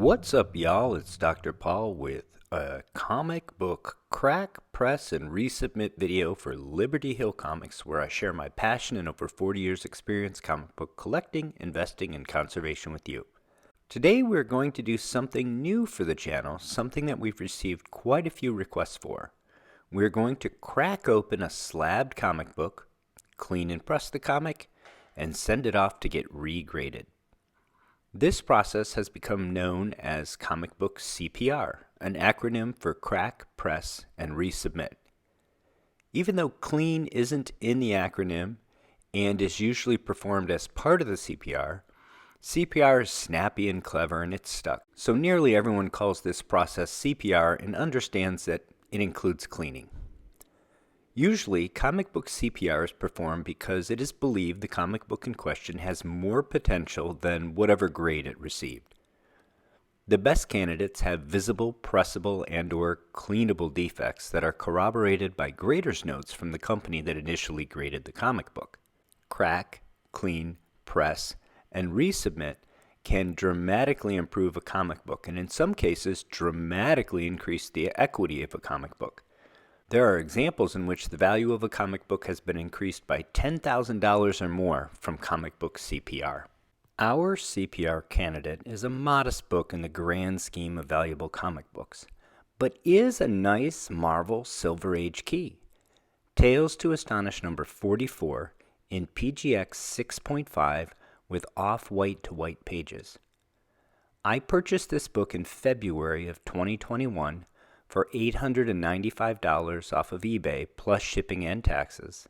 What's up, y'all? It's Dr. Paul with a comic book crack, press, and resubmit video for Liberty Hill Comics, where I share my passion and over 40 years experience comic book collecting, investing, and conservation with you. Today we're going to do something new for the channel, something that we've received quite a few requests for. We're going to crack open a slabbed comic book, clean and press the comic, and send it off to get regraded. This process has become known as Comic Book CPR, an acronym for crack, press, and resubmit. Even though clean isn't in the acronym and is usually performed as part of the CPR, CPR is snappy and clever and it's stuck. So nearly everyone calls this process CPR and understands that it includes cleaning. Usually, comic book CPR is performed because it is believed the comic book in question has more potential than whatever grade it received. The best candidates have visible, pressable, and/or cleanable defects that are corroborated by grader's notes from the company that initially graded the comic book. Crack, clean, press, and resubmit can dramatically improve a comic book and in some cases dramatically increase the equity of a comic book. There are examples in which the value of a comic book has been increased by $10,000 or more from Comic Book CPR. Our CPR candidate is a modest book in the grand scheme of valuable comic books, but is a nice Marvel Silver Age key. Tales to Astonish number 44 in PGX 6.5 with off-white to white pages. I purchased this book in February of 2021 for $895 off of eBay plus shipping and taxes.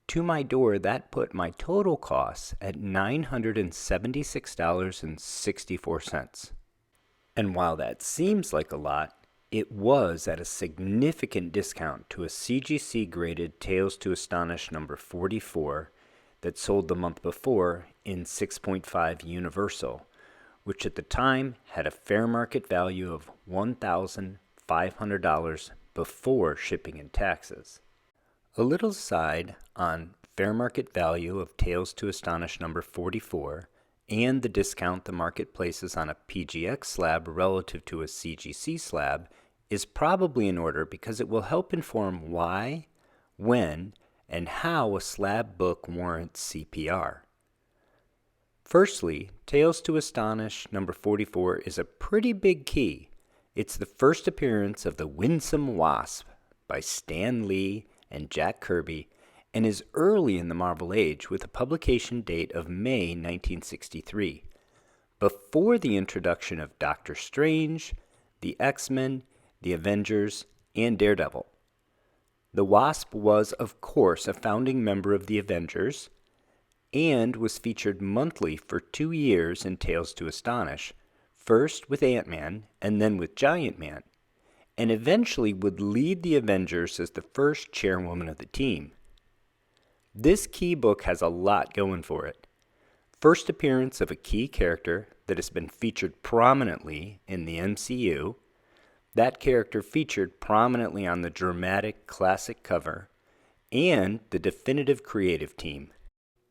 To my door, that put my total costs at $976.64. And while that seems like a lot, it was at a significant discount to a CGC graded Tales to Astonish number 44 that sold the month before in 6.5 Universal, which at the time had a fair market value of $1,500 before shipping and taxes. A little aside on fair market value of Tales to Astonish number 44 and the discount the market places on a PGX slab relative to a CGC slab is probably in order because it will help inform why, when, and how a slab book warrants CPR. Firstly, Tales to Astonish number 44 is a pretty big key. It's the first appearance of the Winsome Wasp by Stan Lee and Jack Kirby and is early in the Marvel Age with a publication date of May 1963, before the introduction of Doctor Strange, the X-Men, the Avengers, and Daredevil. The Wasp was, of course, a founding member of the Avengers and was featured monthly for 2 years in Tales to Astonish, first with Ant-Man and then with Giant Man, and eventually would lead the Avengers as the first chairwoman of the team. This key book has a lot going for it. First appearance of a key character that has been featured prominently in the MCU, that character featured prominently on the dramatic classic cover, and the definitive creative team.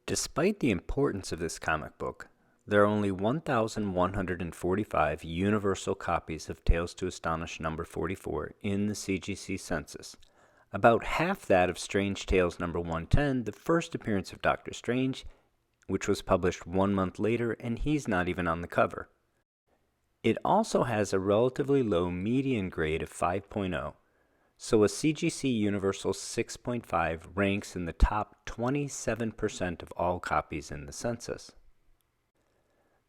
Despite the importance of this comic book, there are only 1,145 universal copies of Tales to Astonish number 44 in the CGC census, about half that of Strange Tales number 110, the first appearance of Doctor Strange, which was published 1 month later, and he's not even on the cover. It also has a relatively low median grade of 5.0, so a CGC Universal 6.5 ranks in the top 27% of all copies in the census.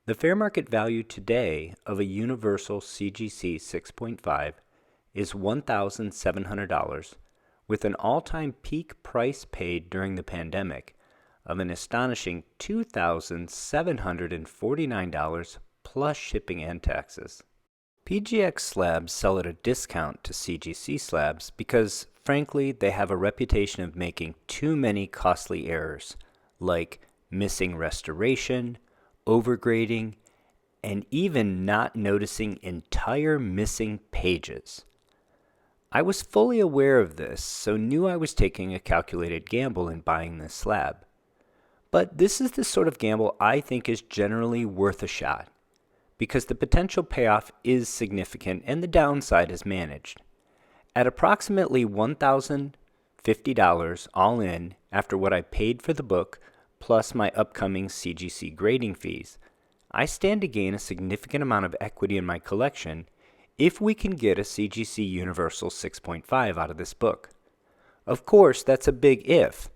The fair market value today of a Universal CGC 6.5 is $1,700, with an all-time peak price paid during the pandemic of an astonishing $2,749 plus shipping and taxes. PGX slabs sell at a discount to CGC slabs because, frankly, they have a reputation of making too many costly errors, like missing restoration, overgrading, and even not noticing entire missing pages. I was fully aware of this, so knew I was taking a calculated gamble in buying this slab. But this is the sort of gamble I think is generally worth a shot. because the potential payoff is significant and the downside is managed. At approximately $1,050 all in after what I paid for the book plus my upcoming CGC grading fees, I stand to gain a significant amount of equity in my collection if we can get a CGC Universal 6.5 out of this book. Of course, that's a big if,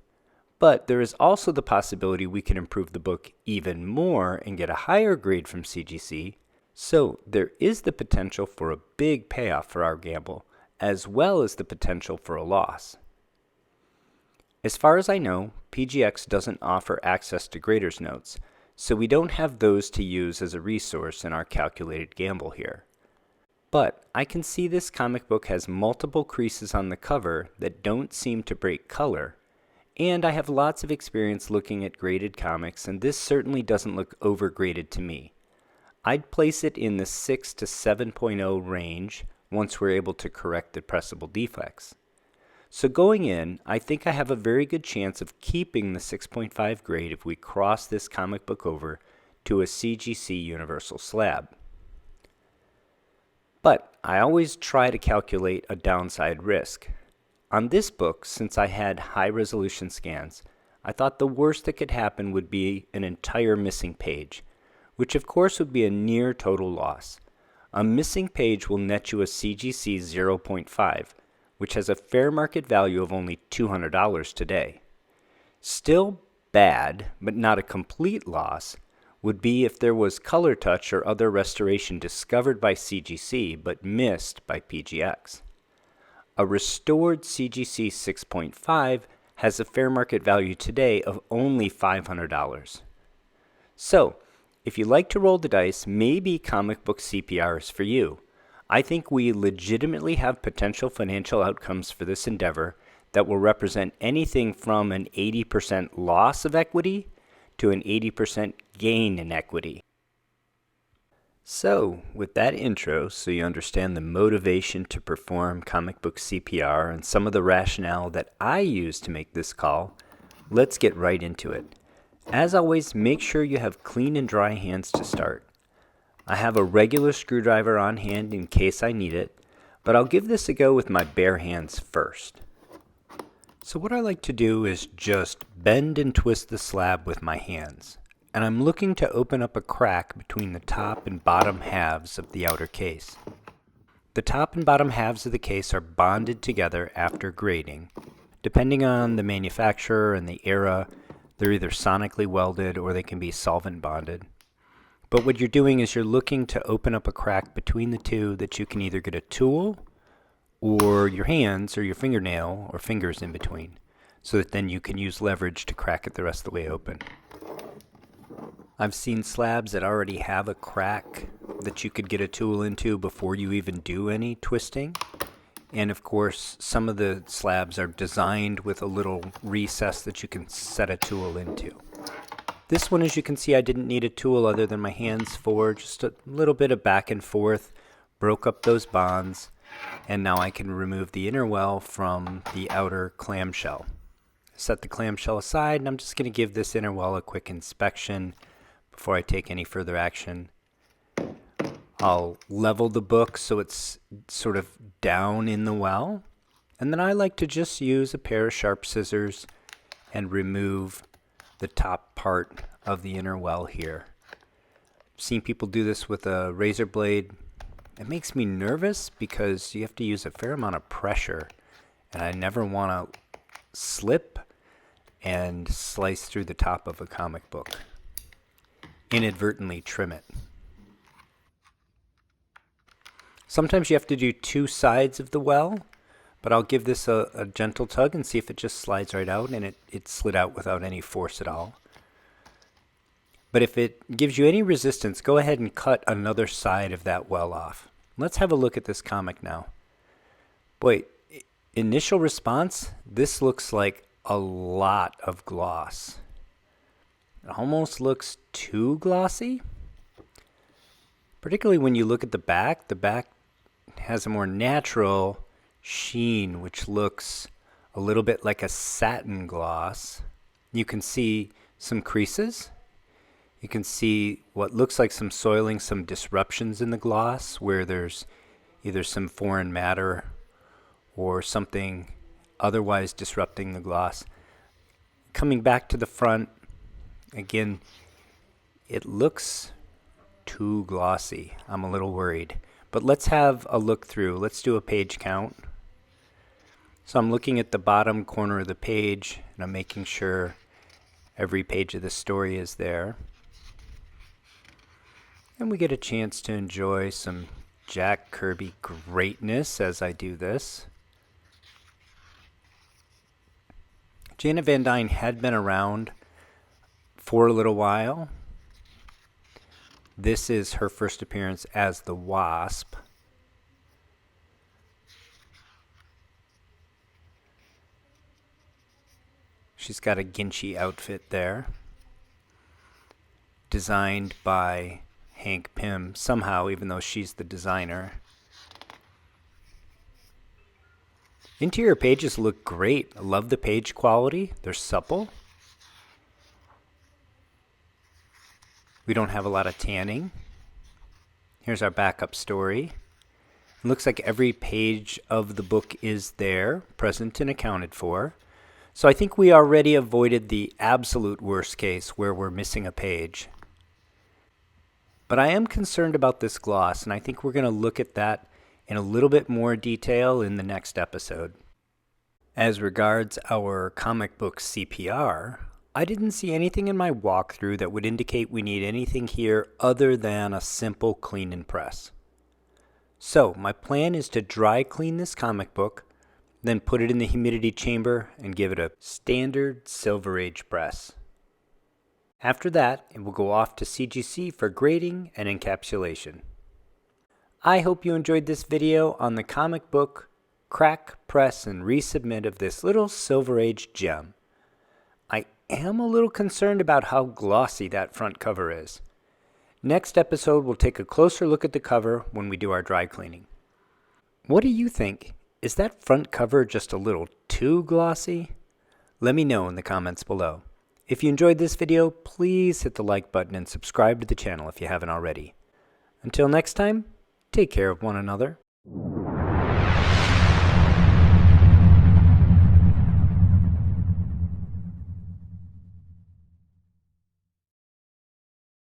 but there is also the possibility we can improve the book even more and get a higher grade from CGC, so there is the potential for a big payoff for our gamble, as well as the potential for a loss. As far as I know, PGX doesn't offer access to grader's notes, so we don't have those to use as a resource in our calculated gamble here. But I can see this comic book has multiple creases on the cover that don't seem to break color, and I have lots of experience looking at graded comics, and this certainly doesn't look overgraded to me. I'd place it in the 6 to 7.0 range once we're able to correct the pressable defects. So going in, I think I have a very good chance of keeping the 6.5 grade if we cross this comic book over to a CGC Universal slab. But I always try to calculate a downside risk. On this book, since I had high resolution scans, I thought the worst that could happen would be an entire missing page, which of course would be a near total loss. A missing page will net you a CGC 0.5, which has a fair market value of only $200 today. Still bad, but not a complete loss, would be if there was color touch or other restoration discovered by CGC but missed by PGX. A restored CGC 6.5 has a fair market value today of only $500. So, if you like to roll the dice, maybe Comic Book CPR is for you. I think we legitimately have potential financial outcomes for this endeavor that will represent anything from an 80% loss of equity to an 80% gain in equity. So, with that intro, so you understand the motivation to perform Comic Book CPR and some of the rationale that I use to make this call, let's get right into it. As always, make sure you have clean and dry hands to start. I have a regular screwdriver on hand in case I need it, but I'll give this a go with my bare hands first. So what I like to do is just bend and twist the slab with my hands, and I'm looking to open up a crack between the top and bottom halves of the outer case. The top and bottom halves of the case are bonded together after grading. Depending on the manufacturer and the era, they're either sonically welded or they can be solvent bonded. But what you're doing is you're looking to open up a crack between the two that you can either get a tool or your hands or your fingernail or fingers in between, so that then you can use leverage to crack it the rest of the way open. I've seen slabs that already have a crack that you could get a tool into before you even do any twisting. And of course, some of the slabs are designed with a little recess that you can set a tool into. This one, as you can see, I didn't need a tool other than my hands for just a little bit of back and forth, broke up those bonds, and now I can remove the inner well from the outer clamshell. Set the clamshell aside, and I'm just going to give this inner well a quick inspection before I take any further action. I'll level the book so it's sort of down in the well, and then I like to just use a pair of sharp scissors and remove the top part of the inner well here. I've seen people do this with a razor blade. It makes me nervous because you have to use a fair amount of pressure, and I never want to slip and slice through the top of a comic book. Inadvertently trim it. Sometimes you have to do two sides of the well, but I'll give this a gentle tug and see if it just slides right out, and it slid out without any force at all. But if it gives you any resistance, go ahead and cut another side of that well off. Let's have a look at this comic now. Boy, initial response, this looks like a lot of gloss. It almost looks too glossy. Particularly when you look at the back has a more natural sheen, which looks a little bit like a satin gloss. You can see some creases. You can see what looks like some soiling, some disruptions in the gloss where there's either some foreign matter or something otherwise disrupting the gloss. Coming back to the front, again, it looks too glossy. I'm a little worried. But let's have a look through. Let's do a page count. So I'm looking at the bottom corner of the page, and I'm making sure every page of the story is there. And we get a chance to enjoy some Jack Kirby greatness as I do this. Janet Van Dyne had been around for a little while. This is her first appearance as the Wasp. She's got a Ginchy outfit there, designed by Hank Pym somehow, even though she's the designer. Interior pages look great. I love the page quality. They're supple. We don't have a lot of tanning. Here's our backup story. It looks like every page of the book is there, present and accounted for. So I think we already avoided the absolute worst case where we're missing a page. But I am concerned about this gloss, and I think we're going to look at that in a little bit more detail in the next episode. As regards our comic book CPR, I didn't see anything in my walkthrough that would indicate we need anything here other than a simple clean and press. So my plan is to dry clean this comic book, then put it in the humidity chamber and give it a standard Silver Age press. After that, it will go off to CGC for grading and encapsulation. I hope you enjoyed this video on the comic book crack, press, and resubmit of this little Silver Age gem. I am a little concerned about how glossy that front cover is. Next episode, we'll take a closer look at the cover when we do our dry cleaning. What do you think? Is that front cover just a little too glossy? Let me know in the comments below. If you enjoyed this video, please hit the like button and subscribe to the channel if you haven't already. Until next time, take care of one another.